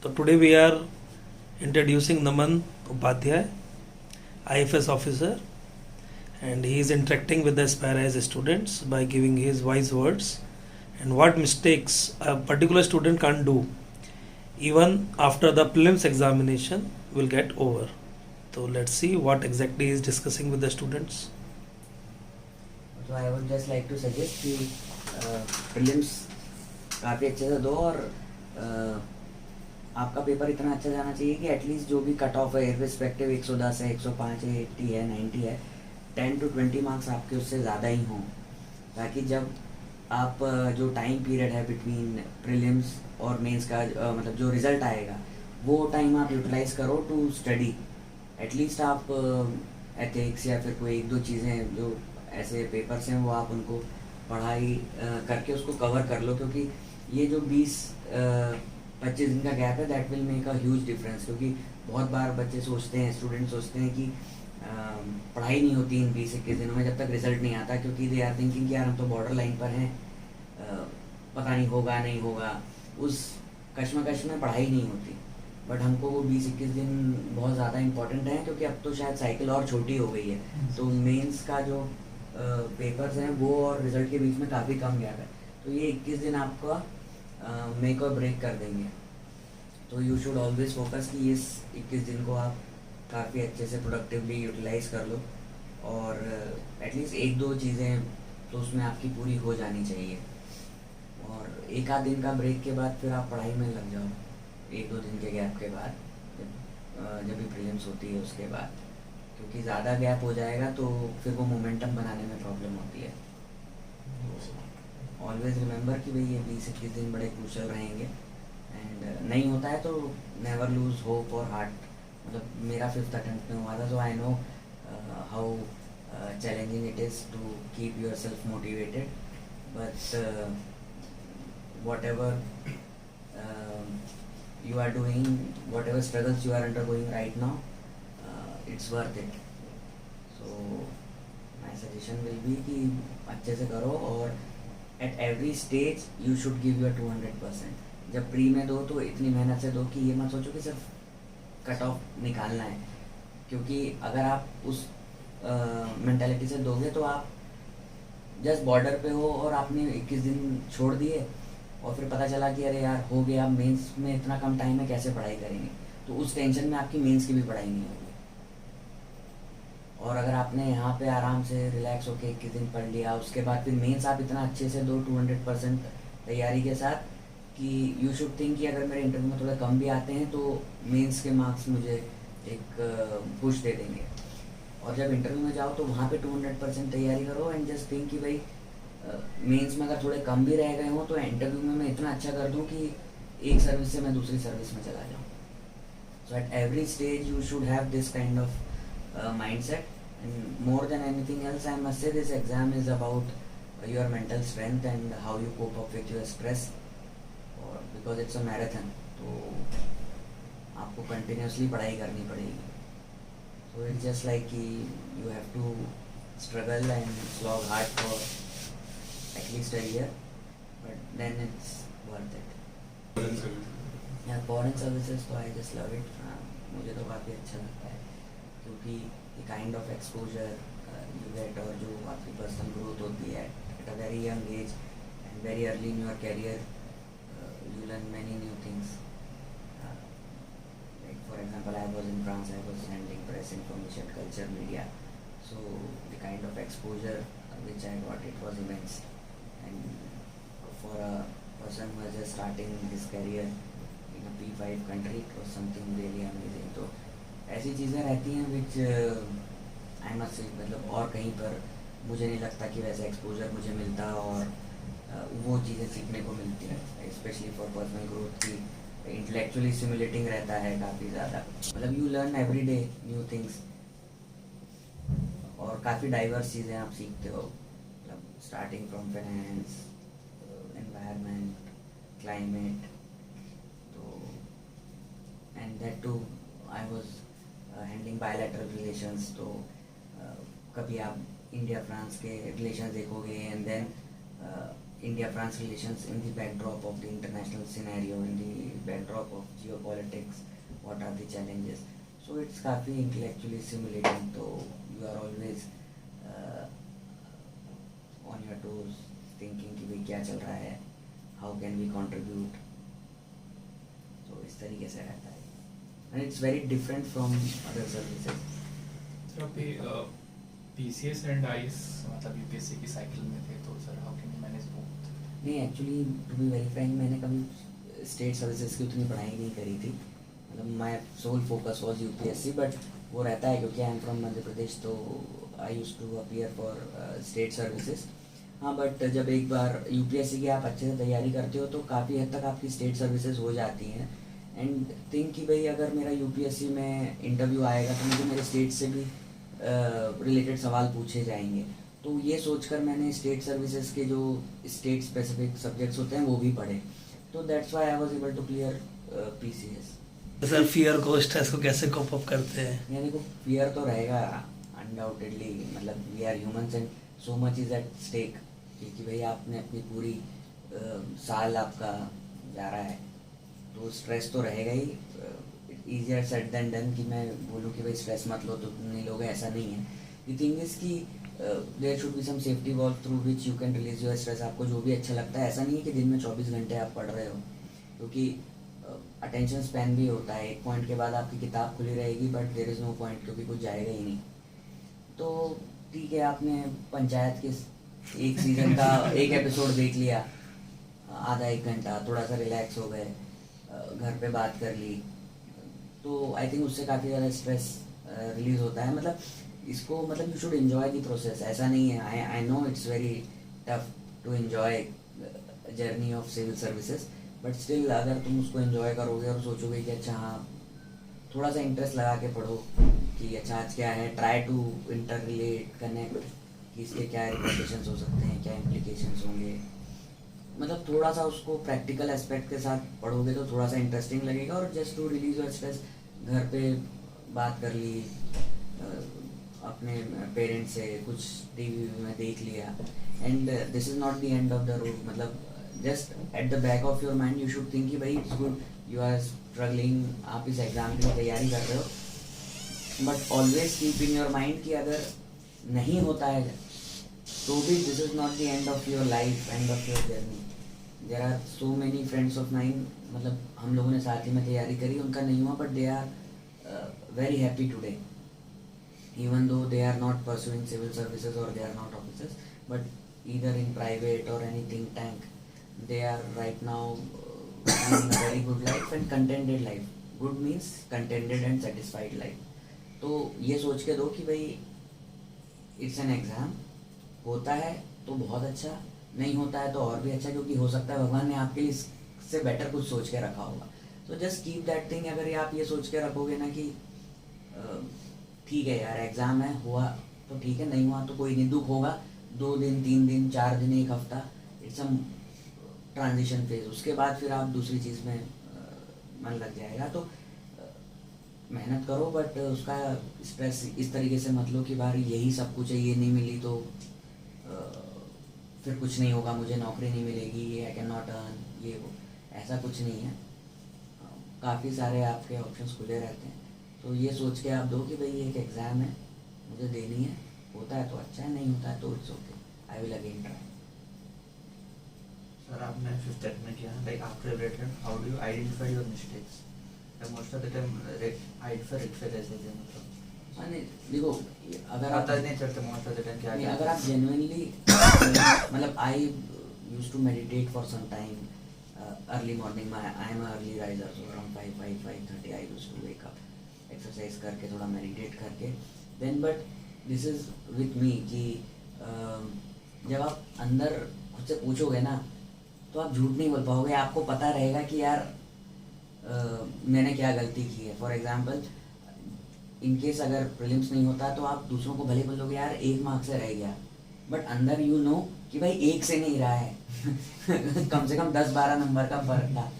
So today we are introducing Naman Upadhyay, IFS officer, and he is interacting with the Aspire students by giving his wise words and what mistakes a particular student can't do even after the prelims examination will get over. So let's see what exactly he is discussing with the students. तो I would just like to suggest कि prelims काफ़ी अच्छे से दो और आपका paper इतना अच्छा जाना चाहिए कि एटलीस्ट जो भी कट ऑफ है इररिस्पेक्टिव 110 है, 105 है, 80 है, 90 है, 10 to 20 मार्क्स आपके उससे ज़्यादा ही हों, ताकि जब आप जो टाइम पीरियड है बिटवीन प्रीलिम्स और मेंस का मतलब जो रिज़ल्ट आएगा वो टाइम आप यूटिलाइज करो टू स्टडी। एटलीस्ट आप एथिक्स या फिर कोई एक दो चीज़ें जो ऐसे पेपर्स हैं वो आप उनको पढ़ाई करके उसको कवर कर लो, क्योंकि ये जो 20-25 दिन का गैप है that will make a huge difference. क्योंकि बहुत बार बच्चे सोचते हैं, स्टूडेंट सोचते हैं कि पढ़ाई नहीं होती इन 20-21 दिनों में जब तक रिजल्ट नहीं आता, क्योंकि दे आर थिंकिंग कि यार हम तो बॉर्डर लाइन पर हैं, पता नहीं होगा नहीं होगा, उस कश्मकश में पढ़ाई नहीं होती। बट हमको वो 20-21 दिन बहुत ज़्यादा इंपॉर्टेंट है, क्योंकि अब तो शायद साइकिल और छोटी हो गई है, तो मेंस का जो पेपर्स हैं वो और रिजल्ट के बीच में काफ़ी कम गैप है, तो ये 21 दिन आपका मेक और ब्रेक कर देंगे। तो यू शुड ऑलवेज फोकस कि इस 21 दिन को आप काफ़ी अच्छे से प्रोडक्टिवली यूटिलाइज कर लो और एटलीस्ट एक दो चीज़ें तो उसमें आपकी पूरी हो जानी चाहिए। और एक आध दिन का ब्रेक के बाद फिर आप पढ़ाई में लग जाओ, एक दो दिन के गैप के बाद, जब भी प्रीलिम्स होती है उसके बाद, क्योंकि ज़्यादा गैप हो जाएगा तो फिर वो मोमेंटम बनाने में प्रॉब्लम होती है। ऑलवेज रिमेंबर कि भाई ये 20-21 दिन बड़े क्रूशल रहेंगे, एंड नहीं होता है तो नेवर लूज होप और हार्ट। मतलब मेरा 5th अटेम्प्ट में हुआ था, so I know how challenging it is to keep yourself motivated, but whatever you are doing, whatever struggles you are undergoing right now, it's worth it. So my suggestion will be कि अच्छे से करो और at every stage you should give your 200%। जब pre में दो तो इतनी मेहनत से दो कि ये मत सोचो कि सिर्फ कट ऑफ निकालना है, क्योंकि अगर आप उस मेंटालिटी से दोगे तो आप जस्ट बॉर्डर पे हो और आपने 21 दिन छोड़ दिए और फिर पता चला कि अरे यार हो गया, मेंस में इतना कम टाइम है, कैसे पढ़ाई करेंगे, तो उस टेंशन में आपकी मेंस की भी पढ़ाई नहीं होगी। और अगर आपने यहाँ पे आराम से रिलैक्स होके 21 दिन पढ़ लिया, उसके बाद फिर मेंस आप इतना अच्छे से दो 200% तैयारी के साथ कि यू शुड थिंक कि अगर मेरे इंटरव्यू में थोड़ा कम भी आते हैं तो मेंस के मार्क्स मुझे एक पुश दे देंगे। और जब इंटरव्यू में जाओ तो वहाँ पे 200% तैयारी करो एंड जस्ट थिंक कि भाई मेंस में अगर थोड़े कम भी रह गए हों तो इंटरव्यू में मैं इतना अच्छा कर दूं कि एक सर्विस से मैं दूसरी सर्विस में चला जाऊं। So at every stage you should have this kind of mindset, and more than anything else I must say this exam is about your mental strength and how you cope up with your stress, और because it's a marathon, तो आपको continuously पढ़ाई करनी पड़ेगी। So it's just like कि you have to struggle and slog hard for at least a year, but then it's worth it. Yeah, foreign services तो I just love it. मुझे तो काफ़ी अच्छा लगता है, क्योंकि the kind of exposure you get और जो आपकी personal growth होती है at a very young age and very early in your career, you learn many new things. Like for example, I was in France, I was handling press, information, culture, media. So the kind of exposure which I got, it was immense. And for a person who was just starting his career in a P5 country, it was something really amazing. तो ऐसी चीज़ें रहती हैं which I must say, मतलब और कहीं पर मुझे नहीं लगता कि वैसा एक्सपोजर मुझे मिलता और वो चीज़ें सीखने को मिलती हैं, स्पेशली फॉर पर्सनल ग्रोथ की इंटेलेक्चुअली स्टिमुलेटिंग रहता है काफ़ी ज़्यादा। मतलब you learn every day new things और काफ़ी डाइवर्स चीज़ें आप सीखते हो, मतलब starting from finance, environment, climate, तो and that too I was handling bilateral relations, तो कभी आप इंडिया फ्रांस के रिलेशन देखोगे and then India-France relations in the backdrop of the international scenario, in the backdrop of geopolitics, what are the challenges. So it's काफ़ी intellectually stimulating, तो you are always uh, on your toes thinking कि भाई क्या चल रहा है, how can we contribute. So इस तरीके से रहता है, and it's very different from other services. Sir अभी PCS एंड आईस मतलब यूपीएससी की साइकिल में थे, तो sir how can you manage both? नहीं, actually to be very frank, मैंने कभी स्टेट सर्विसेज की उतनी पढ़ाई नहीं करी थी. मतलब my sole focus was UPSC, but वो रहता है क्योंकि I am from Madhya Pradesh, तो I use to appear for state services. हाँ, बट जब एक बार यूपीएससी की आप अच्छे से तैयारी करते हो तो काफ़ी हद तक आपकी स्टेट सर्विसेज हो जाती हैं. एंड थिंक कि भाई अगर मेरा यूपीएससी में इंटरव्यू आएगा तो मुझे मेरे स्टेट से भी रिलेटेड सवाल पूछे जाएंगे. तो ये सोचकर मैंने स्टेट सर्विसेज के जो स्टेट स्पेसिफिक सब्जेक्ट्स होते हैं वो भी पढ़े. तो that's why I was able to clear PCS. Sir fear को, स्ट्रेस को कैसे कोप अप करते हैं? यानी देखो, फियर तो रहेगा अनडाउटेडली. मतलब we are humans and so much is at stake, क्योंकि भाई आपने अपनी पूरी साल आपका जा रहा है, तो स्ट्रेस तो रहेगा ही. ईजियर सेड देन डन कि मैं बोलूँ कि भाई स्ट्रेस मत लो तो तुम नहीं लोगे, ऐसा नहीं है. द थिंग इज कि there should be some safety valve through which you can release your stress. आपको जो भी अच्छा लगता है, ऐसा नहीं है कि दिन में 24 घंटे आप पढ़ रहे हो, क्योंकि अटेंशन स्पैन भी होता है. एक पॉइंट के बाद आपकी किताब खुली रहेगी but there is no point, क्योंकि कुछ जाएगा ही नहीं. तो ठीक है, आपने पंचायत के एक सीज़न का एक एपिसोड देख लिया, आधा एक घंटा, थोड़ा सा रिलैक्स हो गए, घर पे बात कर ली, तो आई थिंक उससे काफ़ी ज़्यादा स्ट्रेस रिलीज होता है. मतलब इसको, मतलब you should enjoy the process. ऐसा नहीं है, I know it's very tough to enjoy journey of civil services, but still अगर तुम उसको एंजॉय करोगे और सोचोगे कि अच्छा हाँ, थोड़ा सा इंटरेस्ट लगा के पढ़ो कि अच्छा आज क्या है, try to interrelate, connect कि इसके क्या रिप्लिकेशंस हो सकते हैं, क्या इम्प्लीकेशंस होंगे. मतलब थोड़ा सा उसको प्रैक्टिकल एस्पेक्ट के साथ पढ़ोगे तो थोड़ा सा इंटरेस्टिंग लगेगा. और just to release your stress, घर पे बात कर ली, अपने पेरेंट्स से कुछ टीवी में देख लिया, and this is not the end of the road. मतलब just at the back of your mind you should think कि भाई it's good, you are struggling, आप इस एग्ज़ाम की तैयारी कर रहे हो, but always keep in your mind कि अगर नहीं होता है तो भी this is not the end of your life, end of your journey. There are so many friends of mine, मतलब हम लोगों ने साथ ही में तैयारी करी, उनका नहीं हुआ, but they are very happy today, even though they are not pursuing civil services or they are not officers, but either in private or any think tank, they are right now living a very good life and contented life. Good means contented and satisfied life. तो ये सोच के दो कि भाई it's an exam, होता है तो बहुत अच्छा, नहीं होता है तो और भी अच्छा, क्योंकि हो सकता है भगवान ने आपके लिए इससे बेटर कुछ सोच के रखा होगा. तो जस्ट कीप दैट थिंग. अगर ये आप ये सोच के रखोगे ना कि ठीक है यार एग्ज़ाम है, हुआ तो ठीक है, नहीं हुआ तो कोई नहीं, दुख होगा 2 दिन 3 दिन 4 दिन 1 हफ्ता, इट्स अ ट्रांजिशन फेज. उसके बाद फिर आप दूसरी चीज़ में मन लग जाएगा. तो मेहनत करो, बट उसका स्ट्रेस इस तरीके से मत लो कि बार यही सब कुछ है, ये नहीं मिली तो फिर कुछ नहीं होगा, मुझे नौकरी नहीं मिलेगी, ये आई कैन नॉट अर्न, ये वो. ऐसा कुछ नहीं है, काफ़ी सारे आपके ऑप्शंस खुले रहते हैं. तो ये सोच के आप दो कि भाई ये एक एग्ज़ाम है, मुझे देनी है, होता है तो अच्छा है, नहीं होता है तो it's okay, I will again try. Sir आपने 5th अटेम्प्ट में किया, like after every attempt how do you identify your mistakes? Most of the time hide for it fail ऐसे थे, मतलब नहीं देखो, अगर आप पता नहीं चलता मोस्ट ऑफ द टाइम क्या नहीं, क्या अगर आप जेन्युइनली मतलब I used to meditate for some time early morning. I am early riser, so around 5:30 I used to wake up, exercise करके, थोड़ा मेडिटेट करके, then but this is with me कि जब आप अंदर खुद से पूछोगे ना तो आप झूठ नहीं बोल पाओगे. आपको पता रहेगा कि यार मैंने क्या गलती की है. फॉर एग्जांपल, इन केस अगर प्रीलिम्स नहीं होता तो आप दूसरों को भले बोलोगे यार 1 मार्क से रह गया, बट अंदर यू नो कि भाई 1 से नहीं रहा है कम से कम 10-12 नंबर का फर्क था.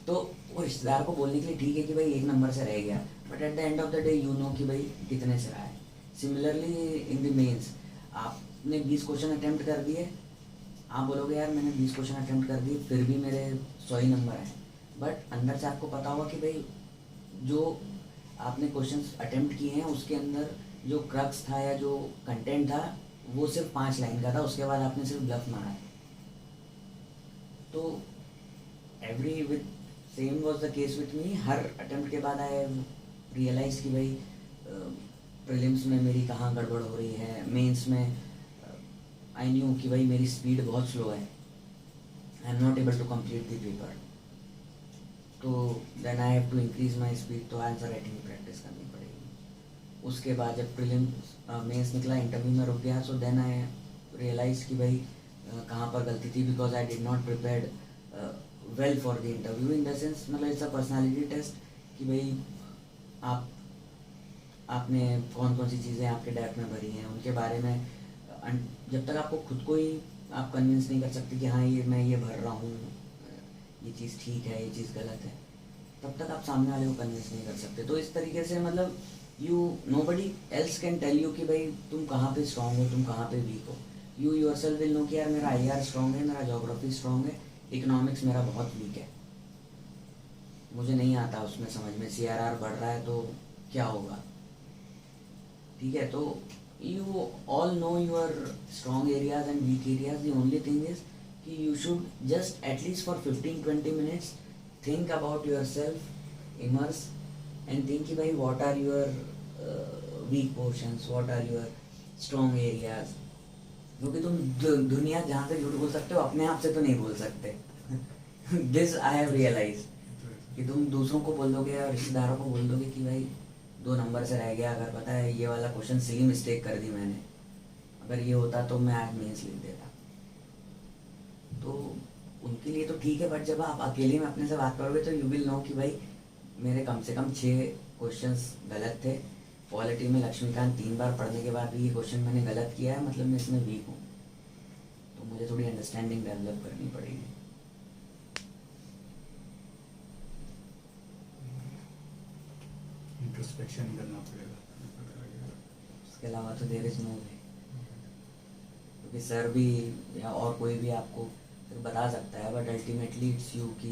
तो वो रिश्तेदार को बोलने के लिए ठीक है कि भाई 1 नंबर से रह गया, but at the end of the day you know कि भाई कितने से रहा है. सिमिलरली इन द मेंस, आपने 20 क्वेश्चन अटेम्प्ट कर दिए, आप बोलोगे यार मैंने 20 क्वेश्चन अटेम्प्ट कर दिए फिर भी मेरे 100 ही नंबर आए, बट अंदर से आपको पता होगा कि भाई जो आपने क्वेश्चंस अटेम्प्ट किए हैं उसके अंदर जो क्रक्स था या जो कंटेंट था वो सिर्फ 5 लाइन का था, उसके बाद आपने सिर्फ ब्लफ मारा है। तो every with same was the case with me. Her attempt के बाद आई रियलाइज कि भाई प्रीलिम्स में मेरी कहाँ गड़बड़ हो रही है, मेंस में आई न्यू कि भाई मेरी स्पीड बहुत स्लो है, I am not able to complete the paper. तो then I have to increase my speed, तो आंसर राइटिंग की प्रैक्टिस करनी पड़ेगी। उसके बाद जब प्रीलिम्स मेंस निकला, इंटरव्यू में रुक गया, सो देन आई रियलाइज कि भाई कहाँ पर गलती थी, because I did not prepared well for the interview in the sense, मतलब इट्स अ पर्सनैलिटी टेस्ट कि भाई आपने कौन कौन सी चीज़ें आपके डेप में भरी हैं उनके बारे में जब तक आपको खुद को ही आप कन्विंस नहीं कर सकते कि हाँ ये मैं ये भर रहा हूँ, ये चीज़ ठीक है, ये चीज़ गलत है, तब तक आप सामने वाले को कन्विंस नहीं कर सकते। तो इस तरीके से मतलब nobody else can tell you कि भाई तुम कहाँ पे स्ट्रांग हो, तुम कहाँ पे वीक हो। यू योरसेल्फ विल नो कि यार मेरा IR स्ट्रांग है, मेरा ज्योग्राफी स्ट्रांग है, इकोनॉमिक्स मेरा बहुत वीक है, मुझे नहीं आता उसमें समझ में, CRR बढ़ रहा है तो क्या होगा, ठीक है। तो you all know your strong areas and weak areas. The only thing is कि you should just at least for 15-20 minutes think about yourself, immerse and think कि भाई what are your weak portions, what are your strong areas, क्योंकि तुम दुनिया जहाँ से झूठ बोल सकते हो अपने आप से तो नहीं बोल सकते। This I have realized कि तुम दूसरों को बोल दोगे या रिश्तेदारों को बोल दोगे कि भाई 2 नंबर से रह गया, अगर पता है ये वाला क्वेश्चन सिली मिस्टेक कर दी मैंने, अगर ये होता तो मैं आज मेंस लिख देता। तो उनके लिए तो ठीक है, बट जब आप अकेले में अपने से बात करोगे तो यू विल नो कि भाई मेरे कम से कम 6 क्वेश्चंस गलत थे। पॉलिटी में लक्ष्मीकांत 3 बार पढ़ने के बाद भी ये क्वेश्चन मैंने गलत किया है, मतलब मैं इसमें वीक हूँ, तो मुझे थोड़ी अंडरस्टैंडिंग डेवलप करनी पड़ेगी। इंट्रोस्पेक्शन करना पड़ेगा। उसके अलावा तो देयर इज नो वे, क्योंकि सर भी या और कोई भी आपको फिर बता सकता है, बट अल्टीमेटली इट्स यू कि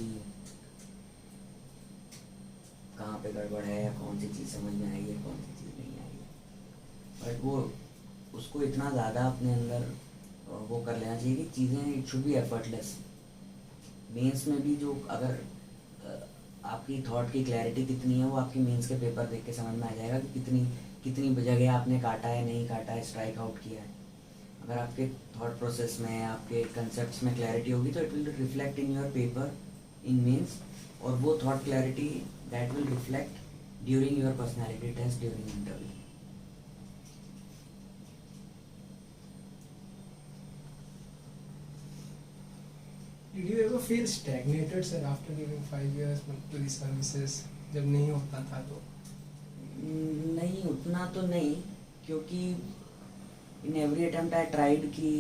कहाँ पे गड़बड़ है या कौन सी चीज़ समझ में आई है, कौन सी चीज़ नहीं आई है। बट वो उसको इतना ज़्यादा अपने अंदर वो कर लेना चाहिए कि चीज़ें it should be effortless. Mains में भी जो अगर आपकी थॉट की क्लैरिटी कितनी है वो आपकी मेंस के पेपर देख के समझ में आ जाएगा कि कितनी जगह आपने काटा है, नहीं काटा है, स्ट्राइक आउट किया है। अगर आपके थॉट प्रोसेस में, आपके कंसेप्ट्स में क्लैरिटी होगी तो it will reflect in your paper in mains, और वो thought clarity that will reflect during your personality test, during interview. Did you ever feel stagnated, sir, after giving 5 years to the services? जब नहीं होता था तो? नहीं, उतना तो नहीं, क्योंकि in every attempt I tried कि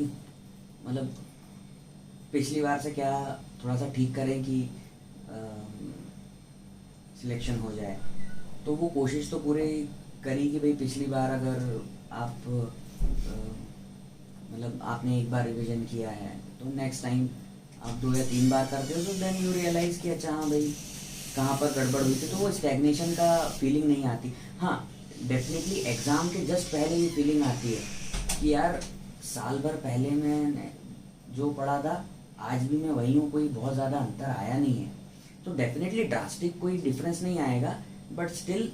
मतलब पिछली बार से क्या थोड़ा सा ठीक करें कि सिलेक्शन हो जाए। तो वो कोशिश तो पूरी करी कि भाई पिछली बार अगर आप मतलब आपने एक बार रिवीजन किया है तो नेक्स्ट टाइम आप 2 या 3 बार करते हो, तो देन यू रियलाइज़ कि अच्छा हाँ भाई कहाँ पर गड़बड़ हुई थी, तो वो स्टैग्नेशन का फीलिंग नहीं आती। हाँ, डेफिनेटली एग्ज़ाम के जस्ट पहले ये फीलिंग आती है कि यार साल भर पहले मैंने जो पढ़ा था आज भी मैं वही हूँ, कोई बहुत ज़्यादा अंतर आया नहीं है। तो डेफिनेटली ड्रास्टिक कोई डिफरेंस नहीं आएगा, बट स्टिल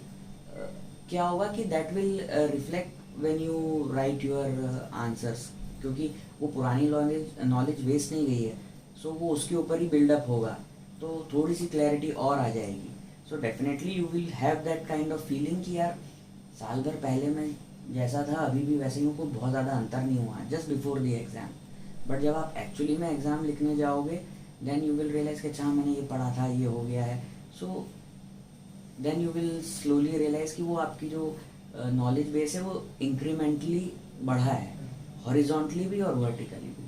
क्या होगा कि that will reflect when you right your answers, क्योंकि वो पुरानी नॉलेज वेस्ट नहीं गई है, सो वो उसके ऊपर ही बिल्डअप होगा, तो थोड़ी सी क्लैरिटी और आ जाएगी। So definitely you will have that kind of feeling कि यार साल भर पहले मैं जैसा था अभी भी वैसे ही हूँ, कोई बहुत ज़्यादा अंतर नहीं हुआ just before the exam. But जब आप एक्चुअली में एग्ज़ाम लिखने जाओगे देन यू विल रियलाइज़ कि अच्छा मैंने ये पढ़ा था, ये हो गया है। So then you will slowly realise कि वो आपकी जो नॉलेज बेस है वो इंक्रीमेंटली बढ़ा है, हॉरिजॉन्टली भी और वर्टिकली भी।